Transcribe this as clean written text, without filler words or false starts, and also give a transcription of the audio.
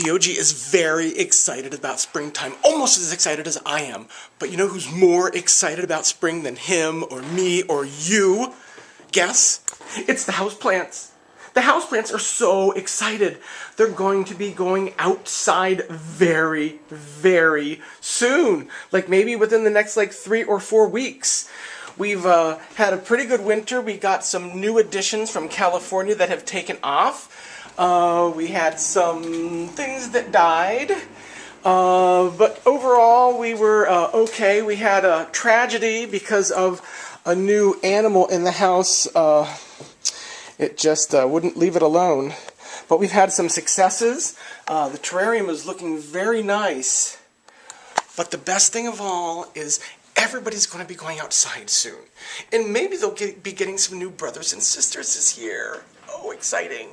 DOG is very excited about springtime, almost as excited as I am. But you know who's more excited about spring than him or me or you? Guess? It's the houseplants. The houseplants are so excited. They're going to be going outside very, very soon. Like maybe within the next 3 or 4 weeks. We've had a pretty good winter. We got some new additions from California that have taken off. We had some things that died. But overall we were okay. We had a tragedy because of a new animal in the house. It just wouldn't leave it alone. But we've had some successes. The terrarium is looking very nice. But the best thing of all is everybody's going to be going outside soon. And maybe they'll be getting some new brothers and sisters this year. Oh, exciting.